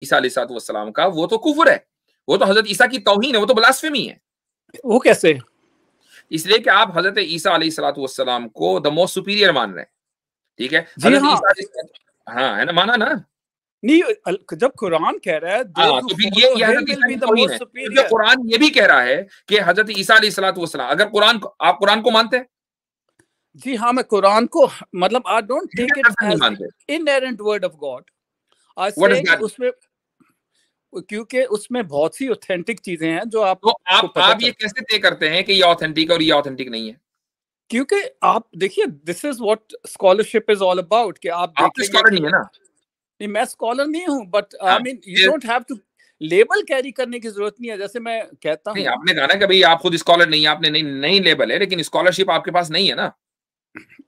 ईसा अलैहिस्सलाम का, वो तो कुफ्र है, वो तो हजरत ईसा की तौहीन है, वो तो ब्लास्फेमी है। वो कैसे? इसलिए कि आप हजरत ईसा अलैहिस्सलाम को द मोस्ट सुपीरियर मान रहे हैं, ठीक है। जी हजरत हाँ, ईसा, हाँ है ना, माना ना। नहीं, जब कुरान कह रहा है हाँ, those who तो फिर follow ये him Hazrat will Isa be की the तौहीन है, most क्योंकि superior। कुरान ये भी कह रहा है कि हजरत ईसा अलैहिस्सलाम, अगर कुरान को, आप कुरान को मानते हैं? जी हाँ, मैं कुरान को, मतलब आई डोंट टेक इट नहीं एज मानते। Inherent word of God. I what is से कि दैट? उसमें, क्योंकि उसमें बहुत सी ऑथेंटिक चीजें हैं जो तो आपको पता आप ये चलती। कैसे तय करते हैं कि ये ऑथेंटिक है और ये ऑथेंटिक नहीं है? क्योंकि आप देखिए, this is what scholarship is all about, कि आप आप तो देखेंगे स्कॉलर कि नहीं है ना। नहीं, मैं स्कॉलर नहीं हूँ, बट आई हाँ, मीन यू ये don't have to label carry करने की जरूरत नहीं है। जैसे मैं कहता नहीं, हूँ, आपने कहा ना कि भाई आप खुद स्कॉलर नहीं है, आपने नहीं नहीं लेबल है, लेकिन स्कॉलरशिप आपके पास नहीं है ना।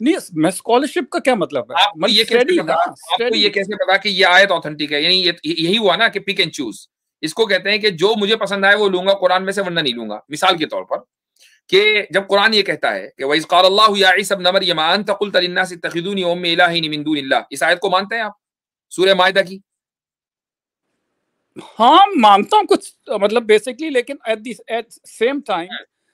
नहीं, मैं स्कॉलरशिप का क्या मतलब है, आपको मतलब ये कैसे स्टडी पता, ना, आपको ये स्टडी। कैसे पता कि ये आयत ऑथेंटिक है? यानी ये यही हुआ ना कि पिक एंड चूज। इसको कहते हैं कि जो मुझे पसंद आए वो लूंगा कुरान में से, वरना नहीं लूंगा। मिसाल के तौर पर, कि जब कुरान ये कहता है कि वइज़ क़ाल अल्लाहु या ईसा इब्न मरियम अंत क़ुल्त लिन्नास इत्तखिज़ूनी व उम्मी इलाहैनि मिन दूनिल्लाह, इस आयत को मानते हैं आप? सूरह माइदा की। हाँ, मानता हूँ कुछ, मतलब बेसिकली, लेकिन एट सेम टाइम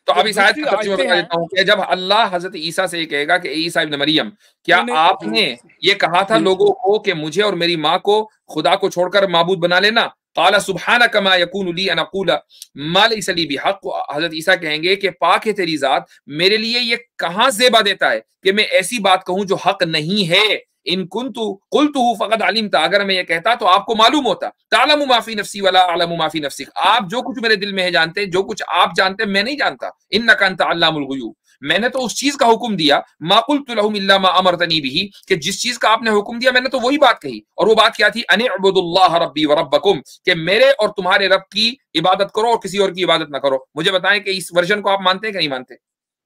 तो जो अब इस आयत दूसरी का तर्जुमा आयतें बता हैं देता हूँ कि जब अल्लाह हजरत ईसा से ये कहेगा कि ईसा इब्न मरियम, क्या उन्हें, आपने ये कहा था लोगों को कि मुझे और मेरी माँ को खुदा को छोड़कर माबूद बना लेना? क़ाला सुब्हानक मा यकूनु ली अन अक़ूला मा लैसा ली बिहक़। हजरत ईसा कहेंगे कि पाक है तेरी जात, मेरे लिए ये कहाँ ज़ेबा देता है कि मैं ऐसी बात कहूँ जो हक नहीं है। इन कुन्तु क़ुल्तुहु फ़क़द अलिमता, अगर मैं ये कहता तो आपको मालूम होता। तालमु मा फ़ी नफ़्सी वला अअलमु मा फ़ी नफ़्सिक, आप जो कुछ मेरे दिल में है जानते हैं, जो कुछ आप जानते हैं मैं नहीं जानता। इन्नका अंत अल्लामुल गुयूब, मैंने तो उस चीज का हुक्म दिया, मा क़ुल्तु लहुम इल्ला मा अमरतनी बिही, कि जिस चीज का आपने हुक्म दिया मैंने तो वही बात कही। और वो बात क्या थी? अन अअबुदुल्लाह रब्बी व रब्बकुम, कि मेरे और तुम्हारे रब की इबादत करो और किसी और की इबादत ना करो। मुझे बताएं कि इस वर्जन को आप मानते हैं कि नहीं मानते?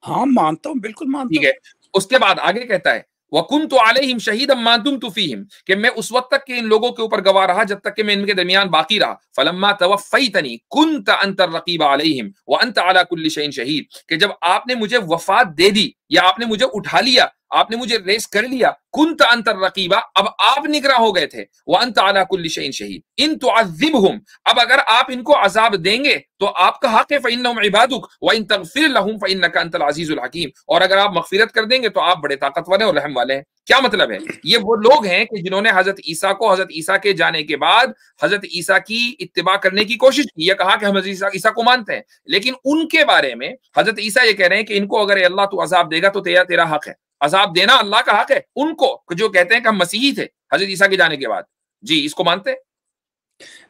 हाँ मानता हूँ, बिल्कुल मानता ठीक हूँ। है। उसके बाद आगे कहता है वकुन्तु अलैहिम शहीदम मा दुम्तु फीहिम, कि मैं उस वक्त तक के इन लोगों के ऊपर गवाह रहा जब तक कि मैं इनके दरमियान बाकी रहा। फलम्मा तवफ़्फ़ैतनी कुन्त अंत रक़ीब अलैहिम व अंत अला कुल्लि शैइन शहीद, कि जब आपने मुझे वफात दे दी या आपने मुझे उठा लिया, आपने मुझे रेस कर लिया, कुन्त अंत रक़ीबा, अब आप निगरां हो गए थे, व अंत अला कुल्लि शैइन शहीद। इन तुअज़्ज़िबहुम, अब अगर आप इनको अजाब देंगे तो आपका हक है, फ़इन्नहुम इबादुक व इन तग़फ़िर लहुम फ़इन्नका अंतल अज़ीज़ुल हकीम, और अगर आप मग़फ़िरत कर देंगे तो आप बड़े ताकतवर हैं और रहम वाले हैं। क्या मतलब है? ये वो लोग हैं कि जिन्होंने हजरत ईसा को हजरत ईसा के जाने के बाद हजरत ईसा की इत्तिबा करने की कोशिश की, ये कहा कि हम हजरत ईसा को मानते हैं, लेकिन उनके बारे में हजरत ईसा ये कह रहे हैं कि इनको अगर अल्लाह तू अजाब देगा तो तेरा हक है, अजाब देना अल्लाह का हक है। उनको जो कहते हैं कि हम मसीही थे हजरत ईसा के जाने के बाद, जी इसको मानते हैं?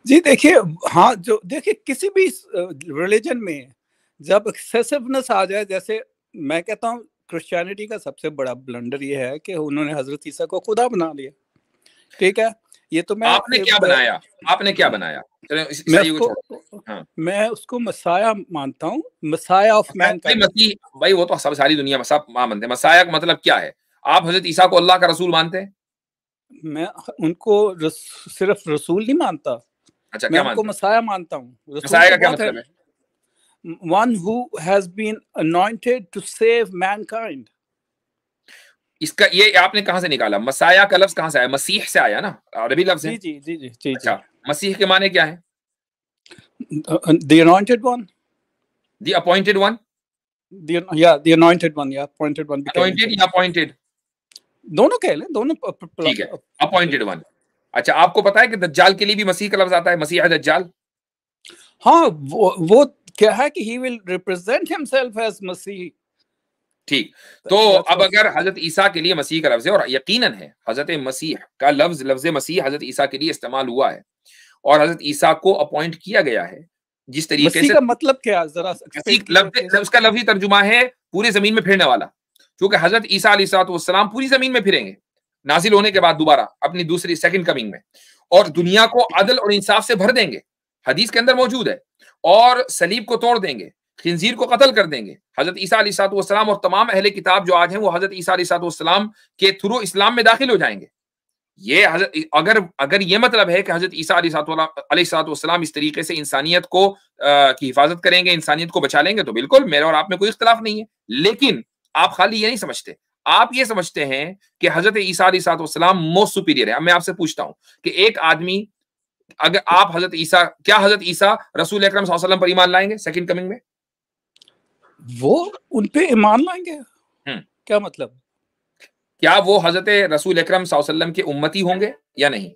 जी देखिए, हाँ, जो देखिए किसी भी रिलीजन में जब एक्सेसिवनेस आ जाए, जैसे मैं कहता हूँ क्रिश्चियनिटी का सबसे बड़ा ब्लंडर ये है कि उन्होंने हजरत ईसा को खुदा बना लिया। ठीक है, ये तो आपने क्या बनाया? आपने क्या बनाया? चलो मैं ईसाई को उसको छोड़ो। हाँ, मैं उसको मसाया मानता हूँ, मसाया ऑफ भाई मैनकाइंड। मसीह, भाई वो तो सब सारी दुनिया में सब मानते हैं। मसाया का मतलब क्या है? आप हजरत ईसा को अल्लाह का रसूल मानते हैं? मैं उनको सिर्फ रसूल नहीं मानता, अच्छा, मैं क्या उनको मानते हैं? मसाया मानता हूँ। रसूल मसाया तो का क्या बहुत है, मतलब है? One who has been anointed to save mankind. इसका ये आपने कहां से निकाला? मसाया का लफ्ज कहां से आया? मसीह से आया ना, अरबी लफ्ज है। जी जी जी जी जी जी। अच्छा, मसीह के माने क्या है? The anointed one, the appointed one, the anointed one, या अपॉइंटेड वन भी कह लें अनॉइंटेड चलो, या अपॉइंटेड? दोनों कह लें, दोनों ठीक है, अपॉइंटेड वन। अच्छा, आपको पता है कि दज्जाल के लिए भी मसीह का लफ्ज आता है, मसीह दज्जाल? हाँ, वो क्या है कि he will represent himself as मसीह। ठीक। तो अब अगर हजरत ईसा के लिए मसीह का लफ्ज है, और यकीनन है हजरत मसीह का लफ्ज, लफ्ज मसीह हजरत ईसा के लिए इस्तेमाल हुआ है, और हजरत ईसा को अपॉइंट किया गया है, जिस तरीके मसीह से का मतलब क्या, जरा एक्सप्लेन कीजिए प्लीज। उसका लफ्जी तर्जुमा है पूरी जमीन में फिरने वाला, क्योंकि हजरत ईसा अलैहिस्सलाम पूरी जमीन में फिरेंगे नाजिल होने के बाद दोबारा अपनी दूसरी सेकंड कमिंग में, और दुनिया को अदल और इंसाफ से भर देंगे, हदीस के अंदर मौजूद है, और सलीब को तोड़ देंगे, खिंजीर को कत्ल कर देंगे। हजरत ईसा अलैहिस्सलाम और तमाम अहले किताब जो आज हैं वो हजरत ईसा अलैहिस्सलाम के थ्रू इस्लाम में दाखिल हो जाएंगे। ये अगर अगर ये मतलब है कि हजरत ईसा अलैहिस्सलाम इस तरीके से इंसानियत को की हिफाजत करेंगे, इंसानियत को बचा लेंगे, तो बिल्कुल मेरे और आप में कोई इख्तिलाफ नहीं है। लेकिन आप खाली ये नहीं समझते, आप ये समझते हैं कि हजरत ईसा अलैहिस्सलाम मोस्ट सुपीरियर है। अब मैं आपसे पूछता हूं कि एक आदमी अगर आप हजरत ईसा, क्या हजरत ईसा रसूल अकरम सल्लल्लाहु अलैहि वसल्लम पर ईमान लाएंगे सेकंड कमिंग में? वो उन पे ईमान लाएंगे? क्या मतलब? क्या वो हजरत रसूल अकरम सल्लल्लाहु अलैहि वसल्लम के उम्मती होंगे या नहीं?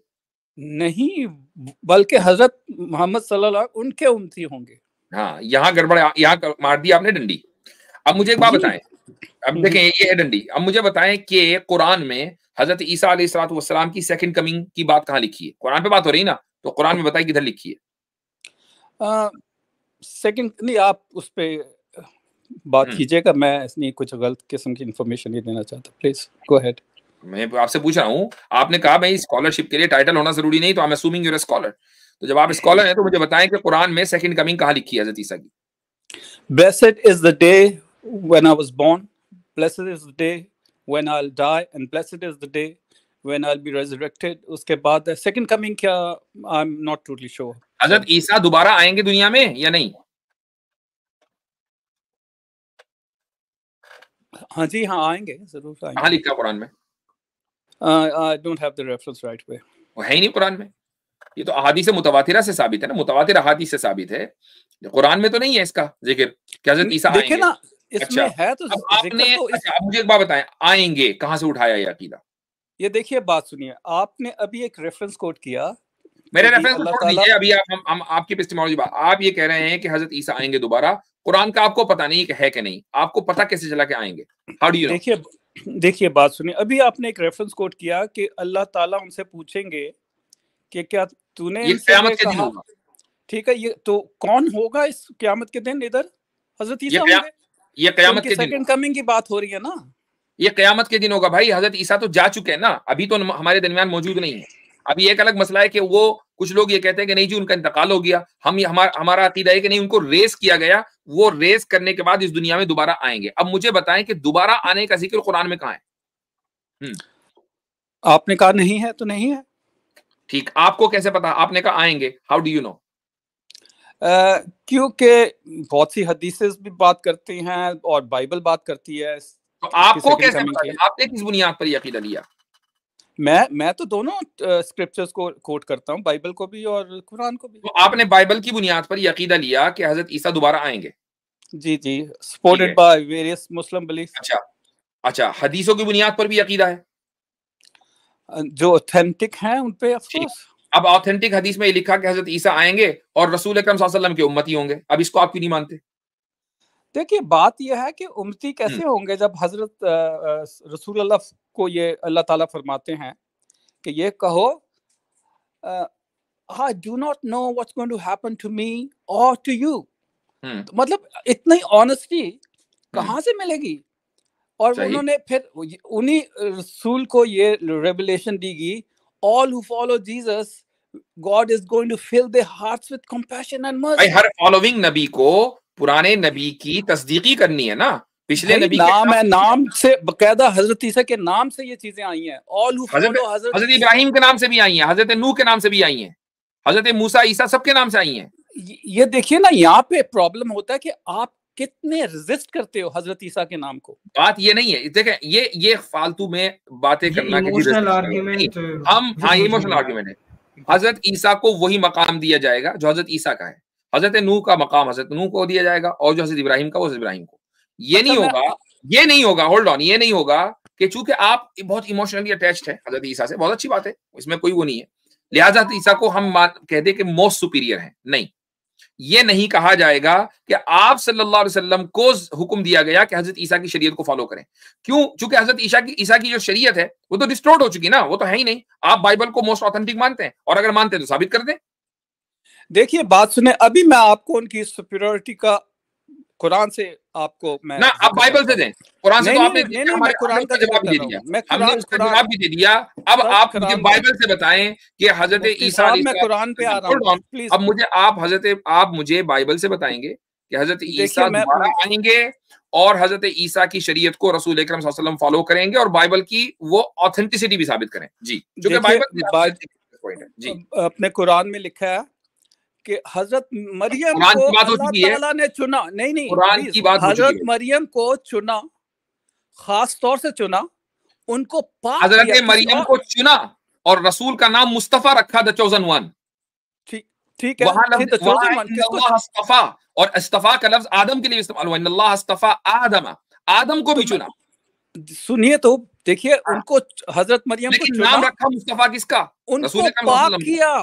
नहीं, बल्कि हजरत मोहम्मद सल्लल्लाहु अलैहि उनके उम्मती होंगे। हाँ, यहाँ गड़बड़, यहाँ मार दी आपने डंडी। अब मुझे एक बात बताएं, अब देखें ये है डंडी। अब मुझे बताएं कि कुरान में हजरत ईसा अलैहिस्सलातु वस्सलाम की सेकंड कमिंग की बात कहाँ लिखी है? कुरान पे बात हो रही है ना, तो कुरान में बताइए किधर लिखी है? सेकंड नहीं, आप उस पे बात कीजिएगा, मैं इसमें कुछ गलत किस्म की इंफॉर्मेशन नहीं देना चाहता, प्लीज गो अहेड। मैं आपसे पूछ रहा हूँ, आपने कहा भाई स्कॉलरशिप के लिए टाइटल होना जरूरी नहीं, तो I am assuming you are a scholar. तो जब आप स्कॉलर हैं तो मुझे बताएं कि कुरान में सेकंड कमिंग कहाँ लिखी है हजरत ईसा की? Blessed is the day when I was born, blessed is the day when I'll die, and blessed is the day when I'll be resurrected. उसके बाद second coming क्या, I'm not totally sure. हजरत ईसा दोबारा आएंगे दुनिया में या नहीं? हाँ जी, हाँ आएंगे, जरूर आएंगे। कहाँ लिखा कुरान में? I don't have the reference right way. वो है ही नहीं कुरान में। ये तो अहादीस मुतवातिरा से साबित है ना, मुतवातिर अहादीस से साबित है, कुरान में तो नहीं है इसका जिक्र कि हजरत ईसा आएंगे। देखिए ना, इसमें अच्छा, है तो अब आपने तो अच्छा, अब मुझे एक बात बताएं, आएंगे कहाँ से उठाया ये अकीदा? ये देखिए, बात सुनिए, आपने अभी एक रेफरेंस कोट किया, मेरे रेफरेंस को छोड़ दीजिए अभी, हम आपकी एपिस्टेमोलॉजी बात, आप ये कह रहे हैं कि हजरत ईसा आएंगे दोबारा, कुरान का आपको पता नहीं है कि नहीं, आपको पता कैसे चला कि आएंगे? How do you know? देखिए बात सुनिए, अभी आपने एक रेफरेंस कोट किया कि अल्लाह ताला उनसे पूछेंगे कि क्या तूने क़यामत के दिन होगा। ठीक है, ये तो कौन होगा इस क़यामत के दिन? इधर हजरत ईसा होंगे। ये क़यामत के दिन, सेकंड कमिंग की बात हो रही है ना, ये क़यामत के दिन होगा भाई। हजरत ईसा तो जा चुके हैं ना, अभी तो हमारे दरमियान मौजूद नहीं है। अभी एक अलग मसला है कि वो कुछ लोग ये कहते हैं कि नहीं जी उनका इंतकाल हो गया, हमारा अकीदा है कि नहीं, उनको रेस किया गया, वो रेस करने के बाद इस दुनिया में दोबारा आएंगे। अब मुझे बताएं कि दोबारा आने का जिक्र कुरान में कहाँ है? आपने कहा नहीं है तो नहीं है। ठीक, आपको कैसे पता? आपने कहा आएंगे, हाउ डू यू नो? क्योंकि बहुत सी हदीसेस भी बात करती हैं और बाइबल बात करती है। तो आपको कैसे पता? आपने किस बुनियाद पर यह अकीदा लिया? मैं तो दोनों स्क्रिप्चर्स को कोट करता हूं, बाइबल को भी और कुरान को भी। तो आपने बाइबल की बुनियाद पर यह अकीदा लिया कि हजरत ईसा दोबारा आएंगे? जी जी, supported by various Muslim belief. अच्छा, हदीसों की बुनियाद पर भी अकीदा है जो ऑथेंटिक हैं उन पे ऑफ कोर्स। अब ऑथेंटिक हदीस में ये लिखा कि हजरत ईसा आएंगे और रसूल अकरम सल्लल्लाहु अलैहि वसल्लम के उम्मती होंगे, अब इसको आप क्यों नहीं मानते? देखिए बात यह है कि उम्मती कैसे होंगे जब हजरत रसूल अल्लाह को ये अल्लाह ताला फरमाते हैं कि ये कहो, I do not know what's going to happen to me or to you। तो मतलब इतनी ऑनेस्टी कहाँ से मिलेगी? और उन्होंने फिर उन्हीं रसूल को ये रेवलेशन दी गई, all who follow Jesus, God is going to fill their hearts with compassion and mercy। Her following नबी को पुराने नबी की तस्दीकी करनी है ना, पिछले नबी नाम है, नाम से बकायदा हजरत ईसा के नाम से ये चीजें आई हैं। ऑल हु फॉलो हजरत इब्राहिम के नाम से भी आई हैं, हजरत नूह के नाम से भी आई हैं, हजरत मूसा ईसा सबके नाम से आई हैं। ये देखिए ना, यहाँ पे प्रॉब्लम होता है कि आप कितने रेजिस्ट करते हो हजरत ईसा के नाम को। बात ये नहीं है, देखें ये फालतू में बातें करना, इमोशनल आर्गुमेंट, हाँ ये इमोशनल आर्गुमेंट है। हजरत ईसा को वही मकाम दिया जाएगा जो हजरत ईसा का है, हजरत नूह का मकाम हजरत नूह को दिया जाएगा, और जो हजरत इब्राहिम का वो हजरत इब्राहिम को। ये नहीं होगा, होल्ड ऑन, ये नहीं होगा कि चूंकि आप बहुत इमोशनली अटैच्ड है हजरत ईसा से, बहुत अच्छी बात है, इसमें कोई वो नहीं है, लिहाजा हजरत ईसा को हम कह दे कि मोस्ट सुपीरियर है। नहीं, ये नहीं कहा जाएगा कि आप सल्लल्लाहु अलैहि वसल्लम को हुक्म दिया गया कि हजरत ईसा की शरीयत को फॉलो करें। क्यों? चूंकि हजरत ईसा की जो शरीयत है वो तो डिस्टोर्ट हो चुकी ना, वो तो है ही नहीं। आप बाइबल को मोस्ट ऑथेंटिक मानते हैं, और अगर मानते हैं तो साबित कर दें। देखिए बात सुने, अभी मैं आपको उनकी सुपीरियरिटी का कुरान से आपको मैं ना, आप बाइबल से दें, कुरान से तो आपने हमारे कुरान का जवाब दे दिया, हमने उसका जवाब भी दे दिया। अब आप मुझे बाइबल से बताएं कि हजरत ईसा, मैं कुरान पे आ रहा हूं प्लीज। अब मुझे आप मुझे बाइबल से बताएंगे कि हजरत ईसा दोबारा आएंगे और हजरत ईसा की शरीयत को रसूल अकरम सल्लल्लाहु अलैहि वसल्लम फॉलो करेंगे और बाइबल की वो ऑथेंटिसिटी भी साबित करें। जी, जो कि बाइबल जी अपने कुरान में लिखा है कि हजरत मरियम को अल्लाह ताला ने चुना। नहीं, कुरान की बात, हजरत मरियम को चुना, खास तौर से चुना, उनको पाक हजरत मरियम को चुना और रसूल का नाम मुस्तफा रखा, द चोजन वन। ठीक है, वहां फिर the chosen one किसको? अल्लाह अस्तफा, और इस्तफा का लफ्ज आदम के लिए इस्तेमाल हुआ, अल्लाह अस्तफा आदम, आदम को भी चुना। सुनिए तो, देखिए हाँ। उनको हजरत मरियम को लेकिन चुना, नाम रखा मुस्तफा किसका? उनको रसूल अकरम पाक सल्लल्लाहु अलैहि वसल्लम। किया,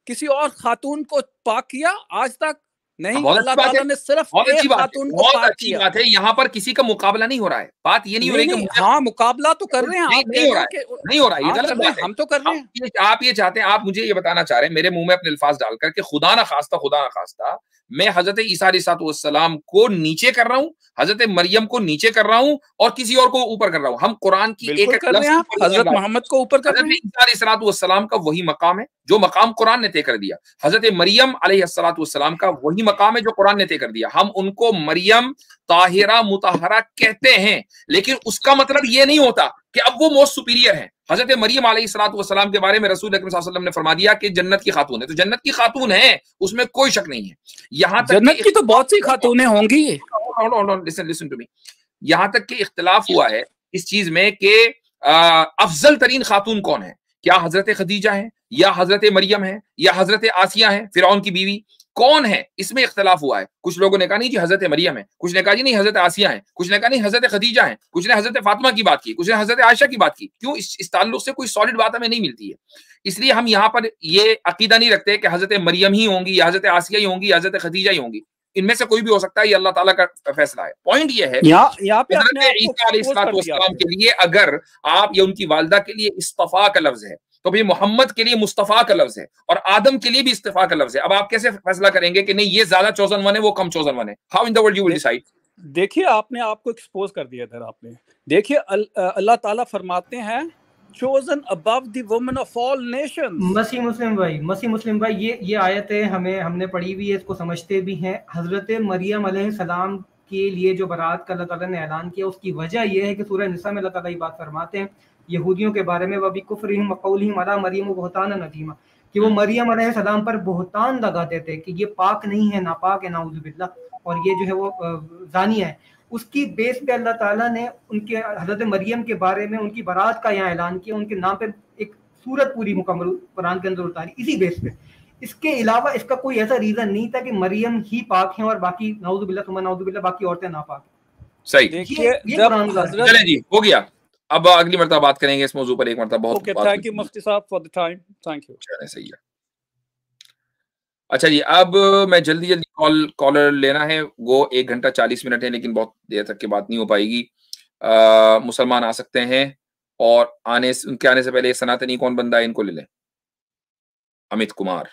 किसी और खातून को पाक किया आज तक नहीं। बहुत अल्लाह अच्छी बात ताला है, ने सिर्फ बहुत अच्छी एक बात है, खातून को बहुत पाक अच्छी किया। बात है। यहाँ पर किसी का मुकाबला नहीं हो रहा है, बात ये नहीं हो रही कि मुझे, हाँ मुकाबला तो कर रहे हैं, नहीं आप नहीं कह हो रहे रहा हैं है, कि नहीं हो रहा है, ये हाँ गलत कर रहे बात हैं, है। हम तो कर रहे हैं। आप ये चाहते हैं, आप मुझे ये बताना चाह रहे हैं, मेरे मुंह में अपने अल्फाज डालकर कि खुदा ना खास्ता मैं हजरत ईसा अलैहिस्सलाम को नीचे कर रहा हूँ, हजरत मरियम को नीचे कर रहा हूँ, और किसी और को ऊपर कर रहा हूँ। हम कुरान की एक बिल्कुल एक कर रहे लफ्ज हैं, के आप ऊपर ईमान हजरत लाते मोहम्मद को ऊपर कर हैं। रहे हैं। हजरत ईसा अलैहिस्सलाम का वही मकाम है जो मकाम कुरान ने तय कर दिया, हजरत मरियम अलैहिस्सलाम का वही मकाम है जो कुरान ने तय कर दिया। हम उनको मरियम ताहिरा मुतहरा कहते हैं, लेकिन उसका मतलब ये नहीं होता कि अब वो मोस्ट सुपीरियर है। हजरत मरियम अलैहिस्सलाम के बारे में रसूल अकरम सल्लल्लाहु अलैहि वसल्लम ने फरमा दिया कि जन्नत की खातून है, तो जन्नत की खातून है, उसमें कोई शक नहीं है। यहाँ तक जन्नत की तो बहुत सी खातूनें होंगी। लिसन टू मी, यहाँ तक कि इख्तिलाफ हुआ है इस चीज में कि अफजल तरीन खातून कौन है, क्या हजरत खदीजा है, या हजरत मरियम है, या हजरत आसिया है फिरौन की बीवी, कौन है, इसमें इख्तिलाफ हुआ है। कुछ लोगों ने कहा नहीं जी हजरत मरियम है, कुछ ने कहा जी नहीं हजरत आसिया है, कुछ ने कहा नहीं हजरत खदीजा है, कुछ ने हजरत फातिमा की बात की, कुछ ने हजरत आयशा की बात की। क्यों? इस ताल्लुक से कोई सॉलिड बात हमें नहीं मिलती है, इसलिए हम यहाँ पर ये अकीदा नहीं रखते कि हजरत मरियम ही होंगी, या हजरत आसिया ही होंगी, या हजरत खदीजा ही होंगी। इनमें से कोई भी हो सकता है, ये अल्लाह ताला का फैसला है। पॉइंट ये है यहाँ पे अपने हजरत आप को ईसा अलैहिस्सलाम के आपने। लिए अगर आप या उनकी वालदा के लिए इस्तफा का लफ्ज है, तो भाई मोहम्मद के लिए मुस्तफा का लफ्ज है, और आदम के लिए भी इस्तफा का लफ्ज है। अब आप कैसे फैसला करेंगे कि नहीं ये ज्यादा चोजन वन है, वो कम चोजन वन है? How in the world you will decide? देखिए आपने आपको एक्सपोज कर दिया इधर आपने। देखिए अल्लाह ताला फरमाते हैं chosen above the women of all nations। मसीह मुस्लिम भाई ये आयतें हमने पढ़ी हुई है, इसको समझते भी हैं। हजरत मरियम अलैहिस्सलाम के लिए जो बरात का अल्लाह ताला ने ऐलान किया, उसकी वजह यह है कि सूरह निसा में अल्लाह ताला ये बात फरमाते हैं यहूदियों के बारे में, वबी कुफ्रिहिम व कौलिहिम अला मरियम बुहतानन अज़ीमा, कि वो मरियम अलैहिस्सलाम पर बुहतान लगाते थे कि ये पाक नहीं है, नापाक है, नाउज़ु बिल्लाह, और ये जो है वो जानी है। उसकी बेस पे अल्लाह ताला ने उनके हजरत मरियम के बारे में उनकी बारात का यहाँ ऐलान किया, उनके नाम पे एक सूरत पूरी मुकम्मल कुरान के अंदर उतारी, इसी बेस पे। इसके अलावा इसका कोई ऐसा रीजन नहीं था कि मरियम ही पाक हैं और बाकी नाउज़ु बिल्लाह सुम्मा नाउज़ु बिल्लाह बाकी औरतें नापाक। सही, देखिए जब चलें जी, हो गया। अब अगली मर्तबा बात करेंगे इस मौजू पर एक मर्तबा। बहुत थैंक यू मुफ्ती साहब for the time, thank you. चलें, सही है। अच्छा जी, अब मैं जल्दी कॉलर लेना है, वो 1 घंटा 40 मिनट है, लेकिन बहुत देर तक की बात नहीं हो पाएगी। मुसलमान आ सकते हैं, और उनके आने से पहले सनातनी कौन बंदा है इनको ले लें। अमित कुमार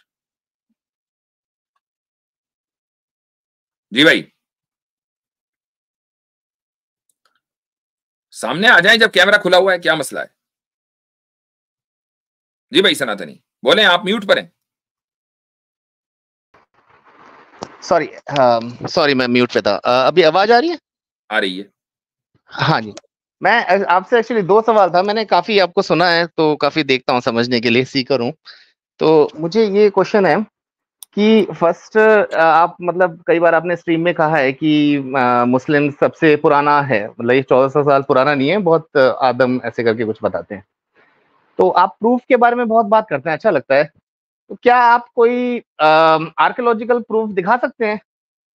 जी भाई, सामने आ जाएं जब कैमरा खुला हुआ है, क्या मसला है? जी भाई सनातनी बोले, आप म्यूट पर हैं। सॉरी मैं म्यूट पे था। अभी आवाज आ रही है? आ रही है। हाँ जी, मैं आपसे एक्चुअली 2 सवाल था। मैंने काफी आपको सुना है, तो काफी देखता हूँ, समझने के लिए सीकर हूँ। तो मुझे ये क्वेश्चन है कि फर्स्ट, आप मतलब कई बार आपने स्ट्रीम में कहा है कि मुस्लिम सबसे पुराना है, मतलब ये 1400 साल पुराना नहीं है, बहुत आदम ऐसे करके कुछ बताते हैं। तो आप प्रूफ के बारे में बहुत बात करते हैं, अच्छा लगता है। तो क्या आप कोई आर्कियोलॉजिकल प्रूफ दिखा सकते हैं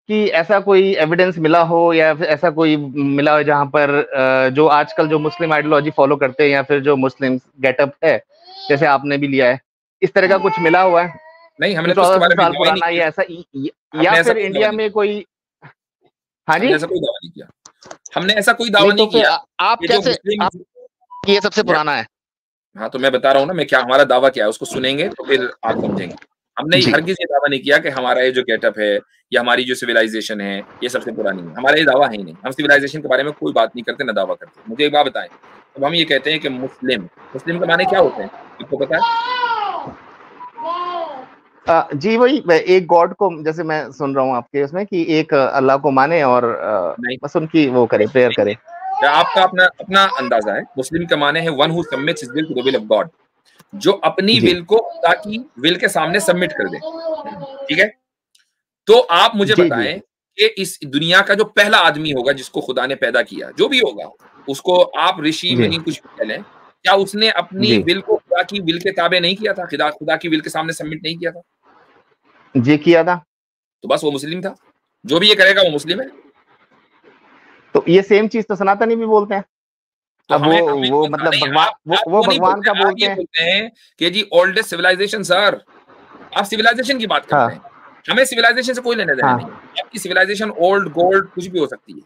कि ऐसा कोई एविडेंस मिला हो, या ऐसा कोई मिला हो जहां पर जो आजकल जो मुस्लिम आइडियोलॉजी फॉलो करते हैं, या फिर जो मुस्लिम गेटअप है जैसे आपने भी लिया है, इस तरह का कुछ मिला हुआ है? नहीं, हमने तो उसके बारे में पुराना या ऐसा, या फिर इंडिया में कोई? हाँ जी, ऐसा कोई दावा नहीं किया, हमने ऐसा कोई दावा नहीं किया। आप कैसे ये सबसे पुराना है? हाँ, तो मैं बता रहा हूँ ना, मैं क्या हमारा दावा क्या है, उसको सुनेंगे तो फिर आप समझेंगे। हमने हरगिज़ ये दावा नहीं किया कि हमारा ये जो गेटअप है या हमारी जो सिविलाइजेशन है ये सबसे पुरानी है। हमारा ये दावा है ही नहीं, हम सिविलाइजेशन के बारे में कोई बात नहीं करते, ना दावा करते। मुझे एक बात बताएं, अब हम ये कहते हैं कि मुस्लिम के माने क्या होते हैं, आपको पता है? जी वही एक गॉड को, जैसे मैं सुन रहा हूँ आपके उसमें कि एक अल्लाह को माने और बस उनकी वो करे, प्रेयर करे। आपका अपना अंदाजा है। मुस्लिम के माने है one who submits his will to the will of God, जो अपनी विल को खुदा की विल के सामने सबमिट कर दे। ठीक है, तो आप मुझे बताएं कि इस दुनिया का जो पहला आदमी होगा जिसको खुदा ने पैदा किया, जो भी होगा उसको आप ऋषि मुनि कुछ भी कह लें, क्या उसने अपनी विल को खुदा की विल के ताबे नहीं किया था? खुदा की विल के सामने सबमिट नहीं किया था? जी किया था। तो बस वो मुस्लिम था, जो भी ये करेगा वो मुस्लिम है। तो ये सेम चीज तो सनातनी भी बोलते हैं। तो अब हमें वो नहीं, मतलब भगवान, आप वो वो नहीं भगवान बोलते, का आप बोलते ये हैं। बोलते हैं कि जी ओल्डेस्ट सिविलाइजेशन। सर आप सिविलाइजेशन की बात करते हाँ हैं, हमें सिविलाइजेशन से कोई लेने देना हाँ नहीं। आपकी सिविलाइजेशन ओल्ड गोल्ड कुछ भी हो सकती है,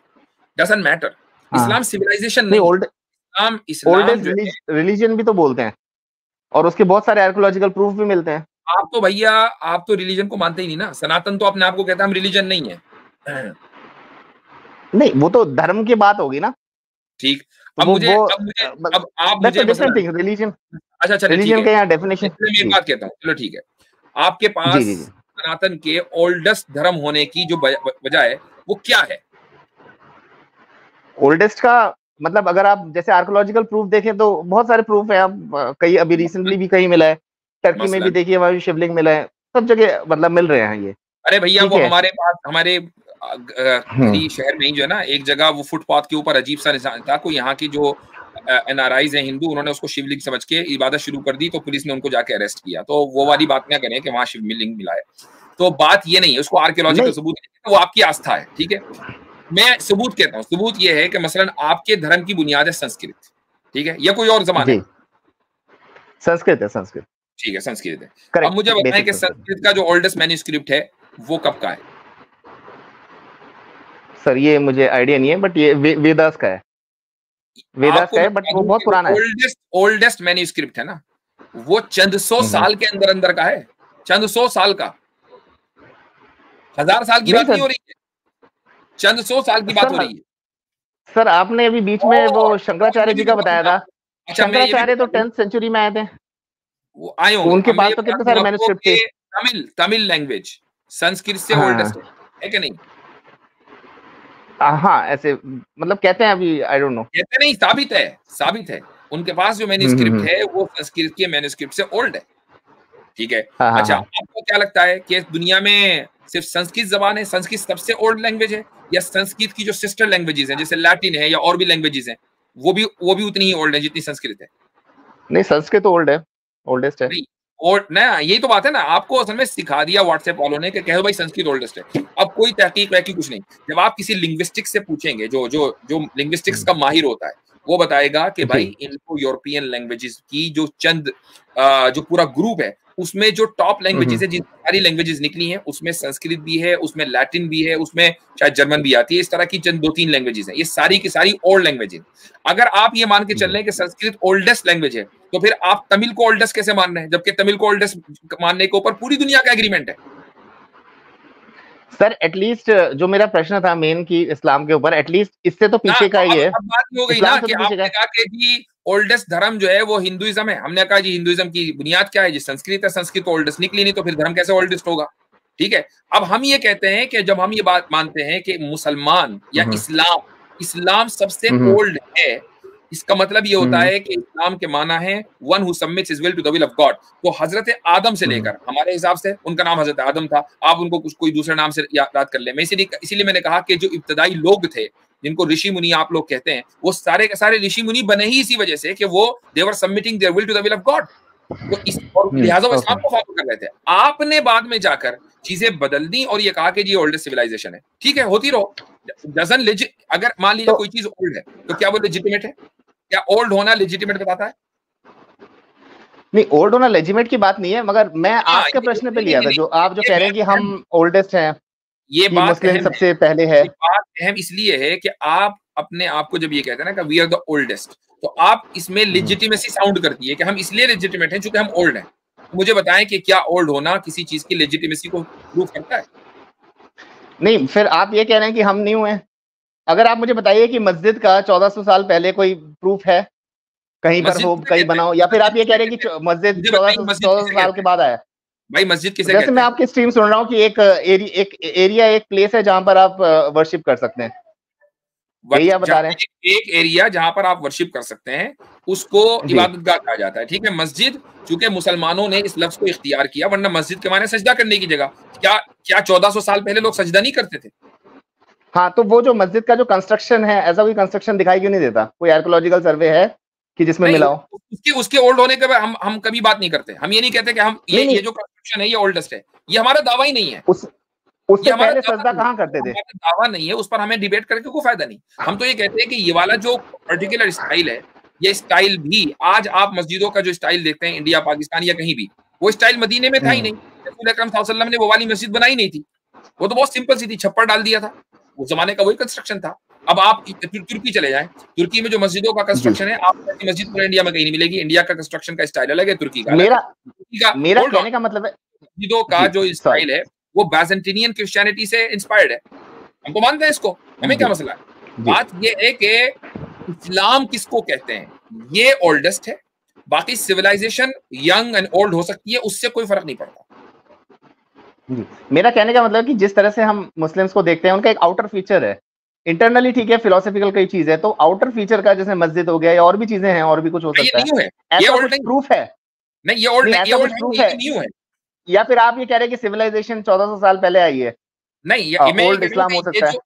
डजंट मैटर। हाँ। इस्लाम सिविलाइजेशन नहीं, नहीं है। इस्लाम ओल्डेस्ट जो है, रिलीजन भी तो बोलते हैं, और उसके बहुत सारे आर्कोलॉजिकल प्रूफ भी मिलते हैं। आप तो भैया आप तो रिलीजन को मानते ही नहीं ना। सनातन तो अपने आप को कहता है हम रिलीजन नहीं है। नहीं, वो तो धर्म की बात होगी ना। ठीक। तो अब मुझे अब आप दैट्स अ मुझे डिफरेंट मसलन, थिंग, रिलीजन। अच्छा चलिए ठीक रिलीजन है, का यहाँ डेफिनेशन। इसलिए मैं एक जी बात कहता हूँ, चलो ठीक है। आपके जी पास जी जी। सनातन के ओल्डेस्ट धर्म होने की जो वजह है वो क्या है? ओल्डेस्ट का मतलब अगर आप जैसे आर्कोलॉजिकल प्रूफ देखें तो बहुत सारे प्रूफ है। आप कई अभी रिसेंटली भी कहीं मिला है, टर्की में भी मसलन देखिए वहां भी शिवलिंग मिला है, सब जगह मतलब मिल रहे हैं ये। अरे भैया ठीक वो है। हमारे पास हमारे गली शहर में ही जो है ना, एक जगह वो फुटपाथ के ऊपर अजीब सा निशान था। कोई यहाँ की जो एनआरआईज हैं हिंदू, उन्होंने उसको शिवलिंग समझ के इबादत शुरू कर दी, तो पुलिस ने उनको जाके अरेस्ट किया। तो वो वाली बात ना करें कि वहां शिवलिंग मिला है। तो बात ये नहीं है, उसको आर्कियोलॉजिकल नहीं सबूत नहीं है, वो आपकी आस्था है। ठीक है, मैं सबूत कहता हूँ। सबूत ये है कि मसलन आपके धर्म की बुनियाद है संस्कृत, ठीक है, या कोई और जबान है? जी, संस्कृत है, संस्कृत। ठीक है, संस्कृत है। अब करेक्ट, मुझे बताएं बेसिक कि संस्कृत। संस्कृत का जो ओल्डेस्ट मैन्युस्क्रिप्ट है वो कब का है? सर ये मुझे आइडिया नहीं है, बट ये वेदास का है। वेदास आपको का मैं है, बट बता वो दूं बहुत कि पुराना है। ओल्डेस्ट मैन्युस्क्रिप्ट है ना, वो चंद सौ हम्म। साल के अंदर अंदर का है। चंद सौ साल का, 1000 साल की नहीं बात नहीं सर, हो रही है, चंद सौ साल की बात हो सर रही है। सर आपने अभी बीच में वो शंकराचार्य ये भी जी का बता बताया दूं था। आपको। अच्छा मैं ये भी शंकराचार्य तो बता दूं, 10th सेंचुरी में आए थे, वो आए होंगे। उनके अब मैं पास ये तो बता कितने दूं सारे आपको मैन्युस्क्रिप्ट थे। कि तमिल तमिल लैंग्वेज संस्कृत से हाँ ओल्डेस्ट है कि नहीं? हाँ, ऐसे मतलब कहते हैं, अभी आई डोंट नो। कहते नहीं, साबित है, साबित है। उनके पास जो मैन्युस्क्रिप्ट हम्म। है वो संस्कृत के मैन्युस्क्रिप्ट से ओल्ड है। ठीक है। हाँ हाँ अच्छा हाँ। आपको क्या लगता है कि दुनिया में सिर्फ संस्कृत जबान है, संस्कृत सबसे ओल्ड लैंग्वेज है, या संस्कृत की जो सिस्टर लैंग्वेजेस हैं जैसे लैटिन है या और भी लैंग्वेजेस हैं वो भी उतनी ही ओल्ड है जितनी संस्कृत है? नहीं, संस्कृत तो ओल्ड है, ओल्डेस्ट है। नहीं, और ना यही तो बात है ना, आपको असल में सिखा दिया व्हाट्सएप वालों ने कि कहो भाई संस्कृत ओल्डेस्ट है। अब कोई तहकीक वहकीक कुछ नहीं। जब आप किसी लिंग्विस्टिक्स से पूछेंगे, जो लिंग्विस्टिक्स का माहिर होता है, वो बताएगा कि जी। भाई इनको यूरोपियन लैंग्वेजेस की जो चंद जो पूरा ग्रुप है उसमें जो टॉप लैंग्वेजेस है, जिन सारी लैंग्वेजेस निकली हैं उसमें संस्कृत भी है, उसमें लैटिन भी है, उसमें शायद जर्मन भी आती है। इस तरह की चंद 2-3 लैंग्वेजेस हैं, ये सारी की सारी ओल्ड लैंग्वेजेस। अगर आप ये मान के चल रहे हैं कि संस्कृत ओल्डेस्ट लैंग्वेज है, तो फिर आप तमिल को ओल्डेस्ट कैसे मान रहे हैं, जबकि तमिल को ओल्डेस्ट मानने के ऊपर पूरी दुनिया का एग्रीमेंट है? सर एटलीस्ट जो मेरा प्रश्न था मेन की इस्लाम के ऊपर, एटलीस्ट इससे तो ना पीछे का तो ही है। अब बात ये हो गई ना इस्लाम से कि तो पीछे का आपने है। कहा कि जी ओल्डेस्ट धर्म जो है वो हिंदुइज्म है। हमने कहा जी हिंदुइज्म की बुनियाद क्या है जी? संस्कृत है। संस्कृत ओल्डेस्ट निकली नहीं तो फिर धर्म कैसे ओल्डेस्ट होगा? ठीक है। अब हम ये कहते हैं कि जब हम ये बात मानते हैं कि मुसलमान या इस्लाम इस्लाम सबसे ओल्ड है, इसका मतलब ये होता है कि इस्लाम के माना है one who submits his will to the will of God. तो हजरत आदम से लेकर हमारे हिसाब से उनका नाम हजरत आदम था, आप उनको कुछ कोई दूसरे नाम से याद कर ले। मैं इसीलिए मैंने कहा कि जो इब्तदाई लोग थे जिनको ऋषि मुनि आप लोग कहते हैं, वो सारे के सारे ऋषि मुनि बने ही इसी वजह से कि वो they were submitting their will to the will of God. तो इस और लिहाजा वो इस्लाम को फॉलो कर रहे थे। आपने बाद में जाकर चीजें बदल दी और ये कहा कि ये ओल्डेस्ट सिविलाइजेशन है। ठीक है, होती रहो। अगर मान लीजिए कोई चीज ओल्ड है तो क्या वो लेजिटिमेट है? क्या ओल्ड होना लेजिटिमेट बताता है? नहीं, ओल्ड होना लेजिमेट की बात नहीं है, मगर मैं आपके प्रश्न पे लिया था, जो आप जो कह रहे हैं कि हम ओल्डेस्ट हैं, ये कि बात मुस्लिम अहम सबसे पहले है। ये बात अहम इसलिए है कि आप अपने आप को जब ये कहते हैं ना कि वी आर द ओल्डेस्ट, तो आप इसमें लेजिटिमेसी साउंड करती है कि हम इसलिए लेजिटिमेट हैं क्योंकि हम ओल्ड हैं। मुझे बताएं कि क्या ओल्ड होना किसी चीज की लेजिटिमेसी को प्रूव करता है? नहीं, फिर आप ये कह रहे हैं कि हम न्यू हैं। अगर आप मुझे बताइए कि मस्जिद का 1400 साल पहले कोई प्रूफ है कहीं पर हो, कहीं बनाओ, या फिर आप ये कह रहे हैं कि मस्जिद 1400 साल के बाद आया? भाई मस्जिद किसे वैसे कहते मैं हैं? आपकी स्ट्रीम सुन रहा हूँ कि एक एरिया, एक प्लेस है जहां पर आप वर्शिप कर सकते हैं, यही आप बता रहे हैं? एक एरिया जहां पर आप वर्शिप कर सकते हैं उसको इबादतगाह कहा जाता है। ठीक है। मस्जिद, चूंकि मुसलमानों ने इस लफ्ज को इख्तियार किया, वरना मस्जिद के माने सजदा करने की जगह। क्या 1400 साल पहले लोग सजदा नहीं करते थे? हाँ, तो वो जो मस्जिद का जो कंस्ट्रक्शन है, ऐसा कोई कंस्ट्रक्शन दिखाई क्यों नहीं देता? कोई आर्कोलॉजिकल सर्वे है कि जिसमें नहीं, मिला हो? उसके ओल्ड होने के हम कभी बात नहीं करते। हम ये नहीं कहते कि हम ये जो कंस्ट्रक्शन है, ये ओल्डेस्ट है, ये हमारा दावा ही नहीं है। उससे पहले सजदा कहाँ करते थे? दावा नहीं है, उस पर हमें डिबेट करके कोई फायदा नहीं। हम तो ये कहते हैं कि ये वाला जो पर्टिकुलर स्टाइल है, ये स्टाइल भी आज आप मस्जिदों का जो स्टाइल देखते हैं इंडिया, पाकिस्तान या कहीं भी, वो स्टाइल मदीने में था ही नहीं। रसूल अकरम सल्लल्लाहु अलैहि वसल्लम ने वो वाली मस्जिद बनाई नहीं थी, वो तो बहुत सिंपल सी थी, छप्पर डाल दिया था, उस जमाने का वही कंस्ट्रक्शन था। अब आप तुर्की चले जाएं, तुर्की में जो मस्जिदों का कंस्ट्रक्शन है, आपको ऐसी मस्जिद पूरे इंडिया में कहीं नहीं मिलेगी। इंडिया का कंस्ट्रक्शन का स्टाइल अलग है, तुर्की का मेरा कहने का मतलब है मस्जिदों का जो स्टाइल है वो बैजेंटिनियन क्रिश्चियनिटी से इंस्पायर्ड है। हम तो मानते हैं इसको, हमें क्या मसला है। बात ये है कि इस्लाम किसको कहते हैं, ये ओल्डेस्ट है, बाकी सिविलाइजेशन यंग एंड ओल्ड हो सकती है, उससे कोई फर्क नहीं पड़ता। मेरा कहने का मतलब कि जिस तरह से हम मुस्लिम्स को देखते हैं, उनका एक आउटर फीचर है, इंटरनली ठीक है, फिलोसॉफिकल कई चीज है, तो आउटर फीचर का जैसे मस्जिद हो गया या और भी चीजें हैं, और भी कुछ हो सकता है, ऐसा कुछ प्रूफ है? नहीं, ये ओल्ड न्यू है। या फिर आप ये कह रहे हैं कि सिविलाइजेशन 1400 साल पहले आई है? नहीं, ओल्ड इस्लाम हो सकता है।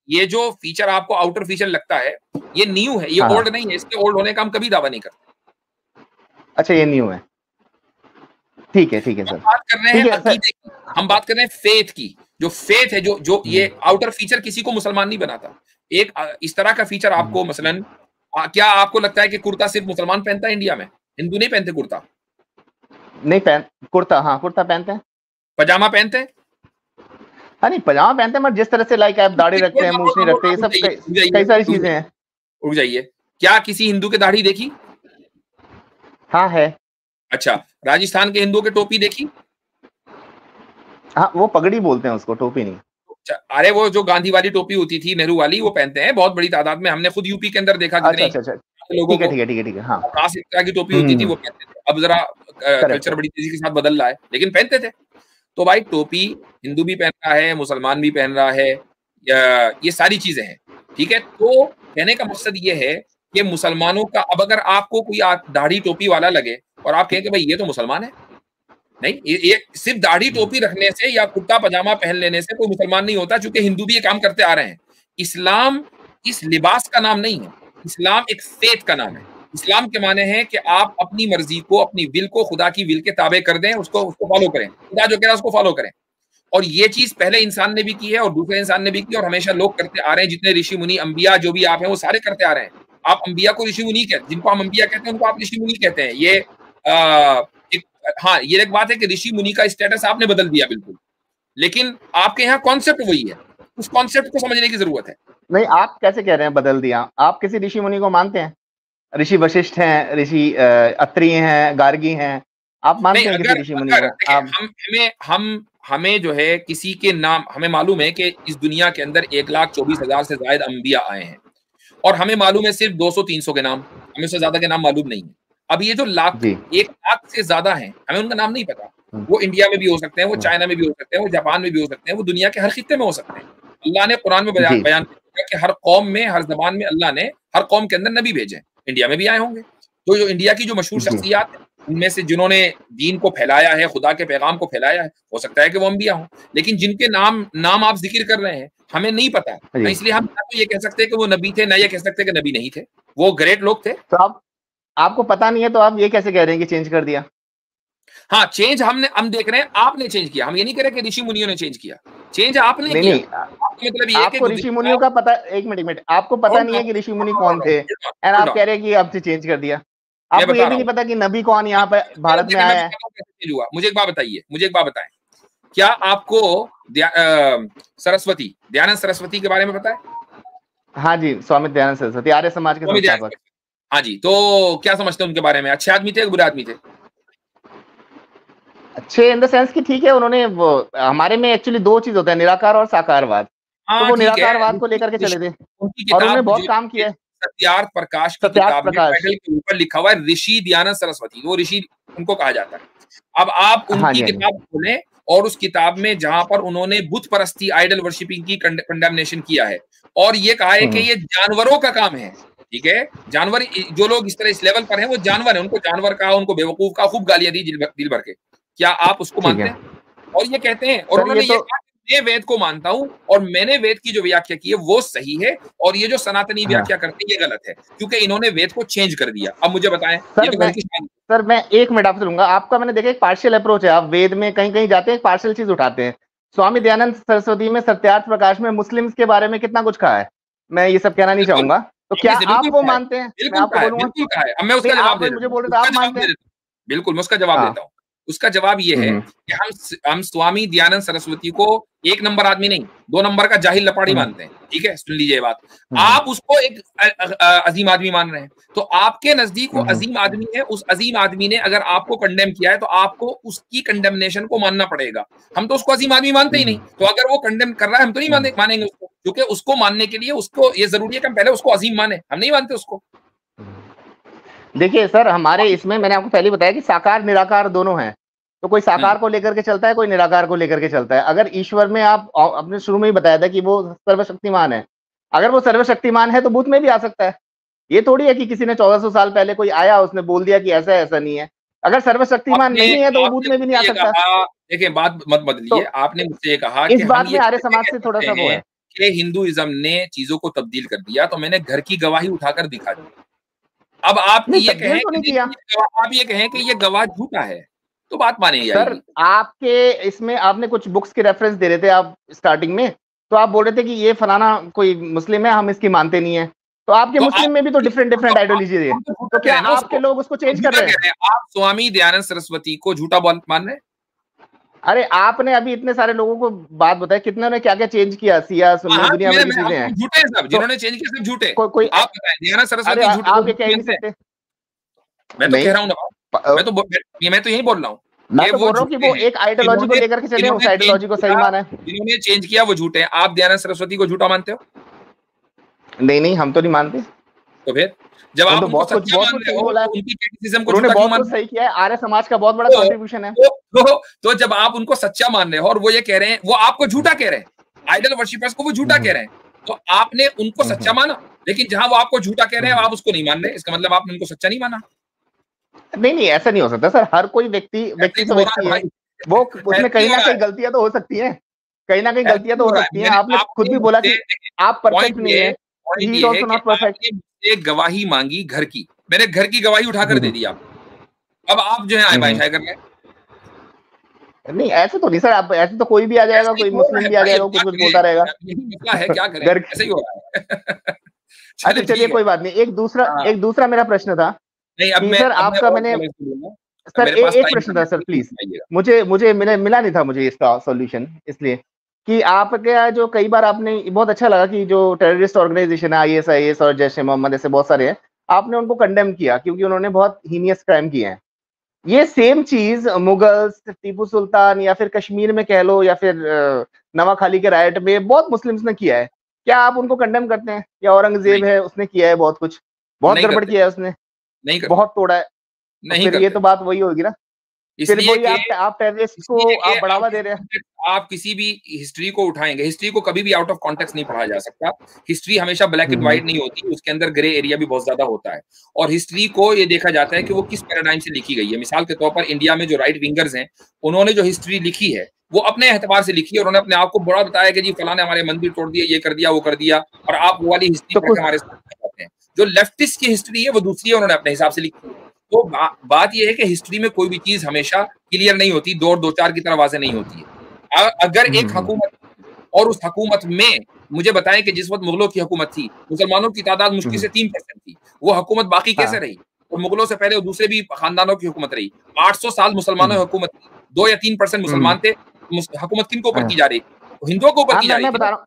ये जो फीचर आपको आउटर फीचर लगता है, ये न्यू है, ये ओल्ड नहीं है, इसके ओल्ड होने का हम कभी दावा नहीं करते। अच्छा, ये न्यू है, ठीक है सर। बात कर रहे हैं अकीदे की, हम बात कर रहे हैं फेथ की। जो फेथ है, जो ये आउटर फीचर किसी को मुसलमान नहीं बनाता। एक इस तरह का फीचर आपको, मसलन क्या आपको लगता है कि कुर्ता सिर्फ मुसलमान पहनता है इंडिया में? हिंदू नहीं पहनते कुर्ता? नहीं कुर्ता, हाँ कुर्ता पहनते हैं। पजामा पहनते हैं? हाँ नहीं, पजामा पहनते हैं, बट जिस तरह से लाइक आप दाढ़ी रखते हैं, मूछ नहीं रखते, ये सब कई सारी चीजें हैं। उड़ जाइए, क्या किसी हिंदू की दाढ़ी देखी? हाँ है। अच्छा, राजस्थान के हिंदुओं की टोपी देखी? हाँ, वो पगड़ी बोलते हैं उसको, टोपी नहीं। अरे वो जो गांधी वाली टोपी होती थी, नेहरू वाली, वो पहनते हैं बहुत बड़ी तादाद में। हमने खुद यूपी के अंदर देखा अच्छा, लोगों को। ठीक है, हाँ। खास एक तरह की टोपी होती थी, वो पहनते थे। अब जरा कल्चर बड़ी तेजी के साथ बदल रहा है, लेकिन पहनते थे। तो भाई टोपी हिंदू भी पहन रहा है, मुसलमान भी पहन रहा है, ये सारी चीजें हैं, ठीक है। तो कहने का मकसद ये है कि मुसलमानों का, अब अगर आपको कोई दाढ़ी टोपी वाला लगे और आप कहें कि भाई ये तो मुसलमान है, नहीं, ये सिर्फ दाढ़ी टोपी रखने से या कुर्ता पजामा पहन लेने से कोई मुसलमान नहीं होता, क्योंकि हिंदू भी ये काम करते आ रहे हैं। इस्लाम इस लिबास का नाम नहीं है, इस्लाम एक फेथ का नाम है। इस्लाम के माने हैं कि आप अपनी मर्जी को, अपनी विल को खुदा की विल के ताबे कर दें, उसको फॉलो करें, खुदा जो कह रहा है उसको फॉलो करें। और ये चीज पहले इंसान ने भी की है और दूसरे इंसान ने भी की, और हमेशा लोग करते आ रहे हैं। जितने ऋषि मुनि, अंबिया जो भी आप हैं, वो सारे करते आ रहे हैं। आप अंबिया को ऋषि मुनि कहते हैं, जिनको हम अंबिया कहते हैं उनको आप ऋषि मुनि कहते हैं। ये हाँ, ये एक बात है कि ऋषि मुनि का स्टेटस आपने बदल दिया बिल्कुल, लेकिन आपके यहाँ कॉन्सेप्ट वही है। उस कॉन्सेप्ट को समझने की जरूरत है। नहीं, आप कैसे कह रहे हैं बदल दिया? आप किसी ऋषि मुनि को मानते हैं? ऋषि वशिष्ठ हैं, ऋषि अत्रि हैं, गार्गी हैं, आप मानते हैं किसी ऋषि मुनि को? हमें जो है किसी के नाम, हमें मालूम है कि इस दुनिया के अंदर 1,24,000 से ज्यादा अंबिया आए हैं, और हमें मालूम है सिर्फ 200-300 के नाम, हमें उससे ज्यादा के नाम मालूम नहीं है। अब ये जो 1,00,000 से ज्यादा हैं, हमें उनका नाम नहीं पता। वो इंडिया में भी हो सकते हैं, वो चाइना में भी हो सकते हैं, वो जापान में भी हो सकते हैं, वो दुनिया के हर खित्ते में हो सकते हैं। अल्लाह ने कुरान में बयान किया कि हर कौम में, हर जबान में अल्लाह ने हर कौम के अंदर नबी भेजे। इंडिया में भी आए होंगे। तो जो इंडिया की जो मशहूर शख्सियात है, उनमें से जिन्होंने दीन को फैलाया है, खुदा के पैगाम को फैलाया है, हो सकता है कि वो अंबिया हों, लेकिन जिनके नाम आप जिक्र कर रहे हैं हमें नहीं पता, इसलिए हम ना तो ये कह सकते कि वो नबी थे, ना ये कह सकते कि नबी नहीं थे। वो ग्रेट लोग थे। तो आपको पता नहीं है तो आप ये कैसे कह रहे हैं कि चेंज कर दिया? हाँ, चेंज हम देख रहे हैं, आपने चेंज किया। हम ये नहीं कह रहे कि ऋषि मुनियों ने चेंज किया, चेंज आपने किया। मतलब ये आपको ऋषि मुनियों का पता, एक मिनट, आपको पता नहीं है कि ऋषि मुनि कौन थे, एंड आप कह रहे हैं कि आपसे चेंज कर दिया। आपको ये भी नहीं पता कि नबी कौन यहाँ पे भारत में आया है? मुझे एक बात बताइए, मुझे एक बात बताएं, क्या आपको सरस्वती, दयानंद सरस्वती के बारे में पता है? हाँ जी, स्वामी दयानंद सरस्वती, आर्य समाज के संस्थापक। हाँ जी, तो क्या समझते हैं उनके बारे में? अच्छे आदमी थे, बुरे आदमी थे? अच्छे इन द सेंस कि ठीक है, उन्होंने वो, हमारे में एक्चुअली दो चीज होता है, निराकार और साकारवाद। तो वो निराकारवाद को लेकर के चले थे और उन्होंने बहुत काम किया है। सत्यार्थ प्रकाश की किताब में टाइटल के ऊपर लिखा हुआ है ऋषि दयानंद सरस्वती, वो ऋषि उनको कहा जाता है। अब आप उनकी किताब खोलें और उस किताब में जहां पर उन्होंने बुत परस्ती, आइडल वर्शिपिंग की कंडेमनेशन किया है, और ये कहा है कि ये जानवरों का काम है। ठीक है, जानवर, जो लोग इस तरह इस लेवल पर हैं वो जानवर है, उनको जानवर कहा, उनको बेवकूफ कहा, खूब गालियां दी दिल भर के। क्या आप उसको मानते हैं? और ये कहते हैं, और उन्होंने ये कहा मैं वेद को मानता हूं और मैंने वेद की जो व्याख्या की है वो सही है, और ये जो सनातनी व्याख्या करते हैं ये गलत है, क्योंकि इन्होंने वेद को चेंज कर दिया। अब मुझे बताएं, ये तो घर की शादी, सर मैं 1 मिनट आपसे लूंगा। आपका मैंने देखा एक पार्शियल अप्रोच है, आप वेद में कहीं कहीं जाते हैं पार्शियल चीज उठाते हैं। स्वामी दयानंद सरस्वती में सत्यार्थ प्रकाश में मुस्लिम्स के बारे में कितना कुछ कहा है, मैं ये सब कहना नहीं चाहूंगा। तो क्या आप वो मानते हैं? मैं आपको बोलूंगा बिल्कुल कहा है। अब मैं उसका जवाब मुझे बोल रहे थे आप मानते हैं। बिल्कुल मैं उसका जवाब देता हूँ। उसका जवाब ये है कि हम स्वामी दयानंद सरस्वती को 1 नंबर आदमी नहीं, 2 नंबर का जाहिल लपाड़ी मानते हैं। ठीक है, सुन लीजिए बात। आप उसको एक अजीम आदमी मान रहे हैं, तो आपके नजदीक वो अजीम आदमी है। उस अजीम आदमी ने अगर आपको कंडेम किया है तो आपको उसकी कंडेमनेशन को मानना पड़ेगा। हम तो उसको अजीम आदमी मानते ही नहीं, तो अगर वो कंडेम कर रहा है हम तो नहीं मानेंगे उसको, क्योंकि उसको मानने के लिए उसको ये जरूरी है कि हम पहले उसको अजीम माने। हम नहीं मानते उसको। देखिए सर, हमारे इसमें मैंने आपको पहले बताया कि साकार निराकार दोनों हैं। तो कोई साकार को लेकर के चलता है, कोई निराकार को लेकर के चलता है। अगर ईश्वर में आप अपने शुरू में ही बताया था कि वो सर्वशक्तिमान है, अगर वो सर्वशक्तिमान है तो भूत में भी आ सकता है। ये थोड़ी है कि किसी ने 1400 साल पहले कोई आया उसने बोल दिया कि ऐसा ऐसा नहीं है। अगर सर्वशक्तिमान नहीं है तो वो भूत में भी नहीं आ सकता। देखिए बात मत बदलिए। आपने मुझसे कहा इस बात में आर्य समाज से थोड़ा सा वो है कि हिंदुइज्म ने चीजों को तब्दील कर दिया, तो मैंने घर की गवाही उठाकर दिखा दी। अब आप ये कहें कि ये गवाह झूठा है तो बात माने सर। आपके इसमें आपने कुछ बुक्स के रेफरेंस दे रहे थे आप स्टार्टिंग में, तो आप बोल रहे थे कि ये फलाना कोई मुस्लिम है, हम इसकी मानते नहीं है। तो आपके मुस्लिम में भी तो डिफरेंट आइडियोलॉजी है, तो क्या आपके लोग उसको चेंज कर रहे हैं? आप स्वामी दयानंद सरस्वती को झूठा मान रहे हैं? अरे आपने अभी इतने सारे लोगों को बात बताई, कितने ने क्या क्या चेंज किया, सिया सुन्नी दुनिया में चीजें हैं। झूठे सब जिन्होंने चेंज किया सब झूठे। कोई आप बताएं दयानंद सरस्वती झूठे? आप ये कह नहीं सकते। मैं तो कह रहा हूँ ना, मैं तो यही बोल रहा हूँ। मैं तो बोल रहा हूँ कि वो एक आइडियोलॉजी को लेकर के चले, उस आइडियोलॉजी को सही माना है। जिन्होंने चेंज किया वो झूठे हैं। आप दयानंद सरस्वती को झूठा मानते हो? नहीं, हम तो नहीं मानते। तो फिर जब आप बहुत कुछ बोला है, उनकी क्रिटिसिज्म को उन्होंने बहुत कुछ सही किया है। आर्य समाज का बहुत बड़ा कंट्रीब्यूशन है। तो जब आप उनको सच्चा मान रहे हो और वो ये कह रहे हैं, वो आपको झूठा कह रहे हैं, आइडल वर्शिपर्स को वो झूठा कह रहे हैं, तो आपने उनको सच्चा माना। लेकिन जहां वो आपको झूठा कह रहे हैं आप उसको नहीं मान रहे, इसका मतलब आपने उनको सच्चा नहीं माना। नहीं, ऐसा नहीं हो सकता सर। हर कोई व्यक्ति तो व्यक्ति है, वो उसमें कहीं ना कहीं गलतियां तो हो सकती है, कहीं ना कहीं गलतियां तो हो सकती है। आपने खुद भी बोला कि आप परफेक्ट नहीं है। He is also not perfect. एक गवाही मांगी घर की, मैंने घर की गवाही उठाकर दे दिया। अब आप जो है आए बाय कर रहे हैं। नहीं ऐसे तो नहीं सर, आप ऐसे तो कोई भी आ जाएगा, कोई मुस्लिम भी आ जाएगा, कुछ बोलता रहेगा। मसला है क्या करें, ऐसे ही हो रहा है। अच्छा चलिए कोई बात नहीं। एक दूसरा मेरा प्रश्न था। नहीं अब सर आपका मैंने सर एक प्रश्न था सर, प्लीज। मुझे मिला नहीं था मुझे इसका सॉल्यूशन, इसलिए कि आपके जो कई बार आपने बहुत अच्छा लगा कि जो टेररिस्ट ऑर्गेनाइजेशन है ISIS और जैश ए मोहम्मद ऐसे बहुत सारे हैं, आपने उनको कंडेम किया क्योंकि उन्होंने बहुत हीनियस क्राइम किए हैं। ये सेम चीज मुगल्स, टीपू सुल्तान या फिर कश्मीर में कह लो या फिर नवाखाली के राइट में बहुत मुस्लिम्स ने किया है। क्या आप उनको कंडेम करते हैं? या औरंगजेब है उसने किया है बहुत कुछ, बहुत गड़बड़ किया है उसने, नहीं बहुत तोड़ा है, नहीं फिर ये तो बात वही होगी ना, फिर वही आप टेररिस्ट को आप बढ़ावा दे रहे हैं। आप किसी भी हिस्ट्री को उठाएंगे, हिस्ट्री को कभी भी आउट ऑफ कॉन्टेक्स्ट नहीं पढ़ा जा सकता। हिस्ट्री हमेशा ब्लैक एंड व्हाइट नहीं होती, उसके अंदर ग्रे एरिया भी बहुत ज्यादा होता है। और हिस्ट्री को ये देखा जाता है कि वो किस पैराडाइम से लिखी गई है। मिसाल के तौर पर इंडिया में जो राइट विंगर्स हैं, उन्होंने जो हिस्ट्री लिखी है वो अपने एतबार से लिखी है। उन्होंने अपने आप को बड़ा बताया कि जी फलाने हमारे मंदिर तोड़ दिए, ये कर दिया, वो कर दिया, और आप वो वाली हिस्ट्री पढ़ के हमारे साथ जाते हैं। जो लेफ्टिस्ट की हिस्ट्री है वो दूसरी है, उन्होंने अपने हिसाब से लिखी है। तो बात यह है कि हिस्ट्री में कोई भी चीज हमेशा क्लियर नहीं होती, दो चार की तरह वाज़ेह नहीं होती है। अगर एक हुकूमत और उस हुकूमत में मुझे बताएं कि जिस वक्त मुगलों की हुकूमत थी, मुसलमानों की तादाद मुश्किल से 3% थी, वो हुकूमत बाकी कैसे रही? और मुगलों से पहले दूसरे भी खानदानों की हुकूमत रही। 800 साल मुसलमानों की हुकूमत थी, 2 या 3% मुसलमान थे। हुकूमत किन के ऊपर की जा रही? हिंदुओं के ऊपर की जा रही। हिंदुओं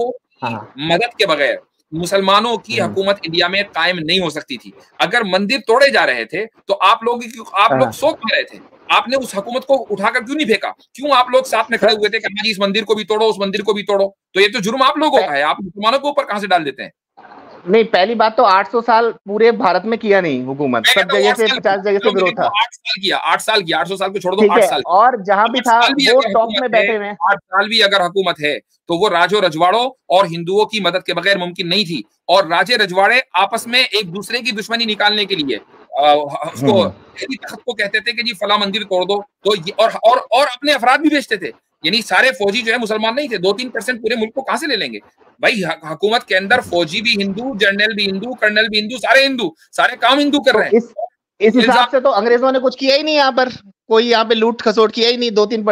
की मदद के बगैर मुसलमानों की हुकूमत इंडिया में कायम नहीं हो सकती थी। अगर मंदिर तोड़े जा रहे थे तो आप लोग सो क्यों रहे थे? आपने उस हुकूमत को उठाकर क्यों नहीं फेंका? क्यों आप लोग साथ में खड़े हुए थे कि हाँ जी इस मंदिर को भी तोड़ो, उस मंदिर को भी तोड़ो? तो ये तो जुर्म आप लोगों का है, आप मुसलमानों के ऊपर कहां से डाल देते हैं? नहीं, पहली बात तो 800 साल पूरे भारत में किया नहीं हुकूमत, सब जगह से 50 जगह से विरोध था। 8 साल किया, 800 साल को छोड़ दो, 8 साल। और जहां भी था वो टॉप में बैठे हुए हैं। 8 साल भी अगर हुकूमत है तो वो राजो रजवाड़ों और हिंदुओं की मदद के बगैर मुमकिन नहीं थी। और राजे रजवाड़े आपस में एक दूसरे की दुश्मनी निकालने के लिए उसको तख्त को कहते थे कि जी फला मंदिर तोड़ दो, तो और अपने अफराद भी बेचते थे। यानी सारे फौजी जो है मुसलमान नहीं थे, 2-3% पूरे मुल्क को कहां से ले लेंगे भाई? हुकूमत के अंदर फौजी भी हिंदू, जनरल भी हिंदू, कर्नल भी हिंदू, सारे हिंदू, सारे काम हिंदू कर रहे हैं। इस हिसाब से तो अंग्रेजों ने कुछ किया ही नहीं, यहाँ पर कोई यहाँ पे लूट खसोट किया ही नहीं, 2-3